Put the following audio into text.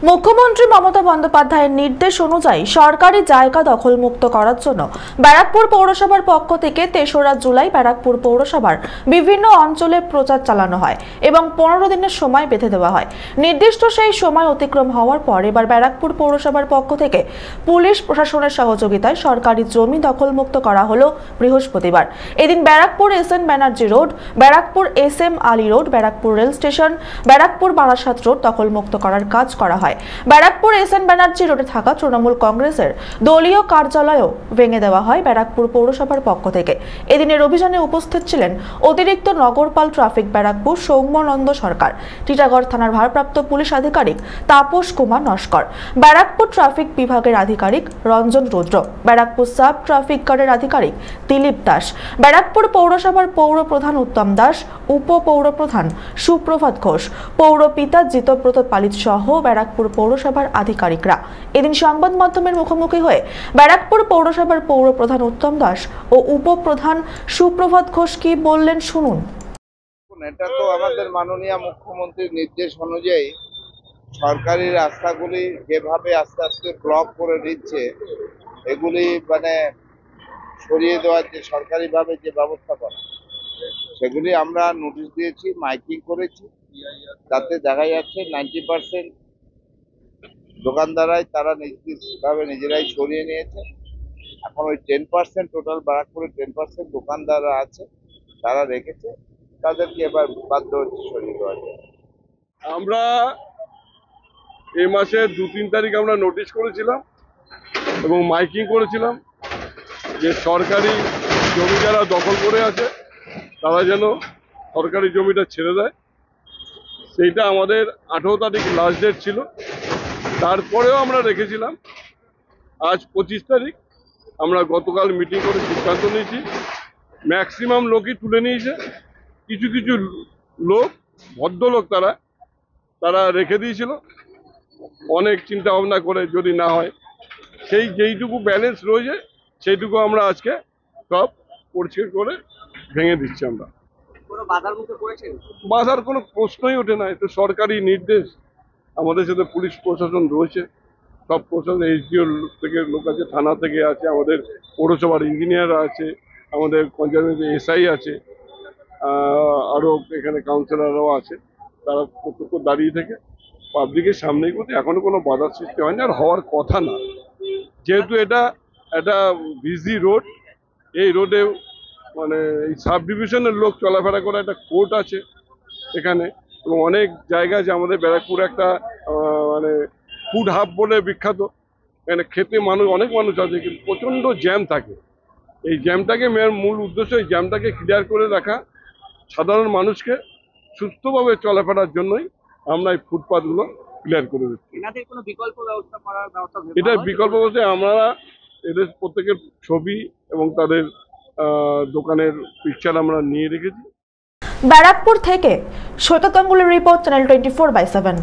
মুখ্যমন্ত্রী মমতা বন্দ্যোপাধ্যায়ের নির্দেশ অনুযায়ী সরকারি জায়গা দখলমুক্ত করার জন্য ব্যারাকপুর পৌরসভার পক্ষ থেকে ৩রা জুলাই ব্যারাকপুর পৌরসভার বিভিন্ন অঞ্চলে প্রচার চালানো হয় এবং ১৫ দিনের সময় বেঁধে দেওয়া হয়। নির্দিষ্ট সেই সময় অতিক্রম হওয়ার পর এবার ব্যারাকপুর পৌরসভার পক্ষ থেকে পুলিশ প্রশাসনের সহযোগিতায় সরকারি জমি দখলমুক্ত করা হলো বৃহস্পতিবার। এদিন Barrackpore SN Banerjee road, Barrackpore SM Ali road, Barrackpore rail station, Barrackpore Barasat road দখলমুক্ত করার কাজ করা হয়। ব্যারাকপুর এসএন ব্যানার্জি রোডে থাকা তৃণমূল কংগ্রেসের দলীয় কার্যালয়ও ভেঙে দেওয়া হয় ব্যারাকপুর পৌরসভার পক্ষ থেকে। এদিনের অভিযানে উপস্থিত ছিলেন অতিরিক্ত নগরপাল ট্রাফিক ব্যারাকপুর সৌম্যনন্দ সরকার, টিটাগড় থানার ভারপ্রাপ্ত পুলিশ আধিকারিক তাপস কুমার নস্কর, ব্যারাকপুর ট্রাফিক বিভাগের আধিকারিক রঞ্জন রুদ্র, ব্যারাকপুর সাব ট্রাফিক গার্ডের আধিকারিক দিলীপ দাস, ব্যারাকপুর পৌরসভার পৌর প্রধান উত্তম দাস, উপ পৌর প্রধান সুপ্রভাত ঘোষ, পৌর পিতা জিতব্রত পালিত সহ ব্যারাকপুর পৌরসভার আধিকারিকরা। এদিন সংবাদ মাধ্যমের মুখোমুখি হয়ে ব্যারাকপুর পৌরসভার পৌর প্রধান উত্তম দাস ও উপপ্রধান সুপ্রভাত ঘোষ কি বললেন শুনুন। এটা তো আমাদের মাননীয় মুখ্যমন্ত্রীর নির্দেশ অনুযায়ী সরকারি রাস্তাগুলি যেভাবে আস্তে আস্তে ব্লক করে দিচ্ছে, এগুলি সরিয়ে দেওয়ার যে সরকারিভাবে যে ব্যবস্থা করা, সেগুলি আমরা নোটিশ দিয়েছি, মাইকিং করেছি। তাতে দেখা যাচ্ছে 90% দোকানদারাই তারা নির্দিষ্টভাবে নিজেরাই সরিয়ে নিয়েছে। এখন ওই 10% টোটাল ব্যারাকপুরে 10% দোকানদাররা আছে, তারা রেখেছে, তাদেরকে এবার বাধ্য হচ্ছে সরিয়ে দেওয়া যায়। আমরা এই মাসের 2-3 তারিখ আমরা নোটিশ করেছিলাম এবং মাইকিং করেছিলাম যে সরকারি জমি যারা দখল করে আছে তারা যেন সরকারি জমিটা ছেড়ে দেয়। সেইটা আমাদের 18 তারিখ লাস্ট ডেট ছিল, তারপরেও আমরা রেখেছিলাম। আজ 25 তারিখ, আমরা গতকাল মিটিং করে সিদ্ধান্ত নিয়েছি। ম্যাক্সিমাম লোকই তুলে নিয়েছে, কিছু কিছু লোক, ভদ্রলোক তারা রেখে দিয়েছিল অনেক চিন্তা ভাবনা করে, যদি না হয় সেই যেইটুকু ব্যালেন্স রয়েছে সেইটুকু আমরা আজকে সব পরিষ্কার করে ভেঙে দিচ্ছি। আমরা বাধার কোনো প্রশ্নই ওঠে না, এটা সরকারি নির্দেশ। আমাদের সাথে পুলিশ প্রশাসন রয়েছে, সব প্রশাসন, এসডিও থেকে লোক আছে, থানা থেকে আছে, আমাদের পৌরসভার ইঞ্জিনিয়াররা আছে, আমাদের পঞ্চায়েত এসআই আছে, আরও এখানে কাউন্সিলররাও আছে। তারা প্রত্যক্ষ দাঁড়িয়ে থেকে পাবলিকের সামনেই করতে, এখনো কোনো বাধার সৃষ্টি হয়নি, আর হওয়ার কথা না। যেহেতু এটা একটা বিজি রোড, এই রোডে এই সাব ডিভিশনের লোক চলাফেরা করে, একটা কোর্ট আছে এখানে, এবং অনেক জায়গা আছে। আমাদের ব্যারাকপুর একটা ফুড হাব বলে বিখ্যাত, এখানে খেতে অনেক মানুষ আছে, কিন্তু প্রচণ্ড জ্যাম থাকে। এই জ্যামটাকে মূল উদ্দেশ্য এই জ্যামটাকে ক্লিয়ার করে রাখা, সাধারণ মানুষকে সুস্থভাবে চলাফেরার জন্যই আমরা এই ফুটপাথগুলো ক্লিয়ার করে দিচ্ছি। এটা বিকল্প বলতে আমরা এদের প্রত্যেকের ছবি এবং তাদের দোকানের পিকচার আমরা নিয়ে রেখেছি। ব্যারাকপুর থেকে সৈকত গাঙ্গুলির রিপোর্ট, চ্যানেল 24/7।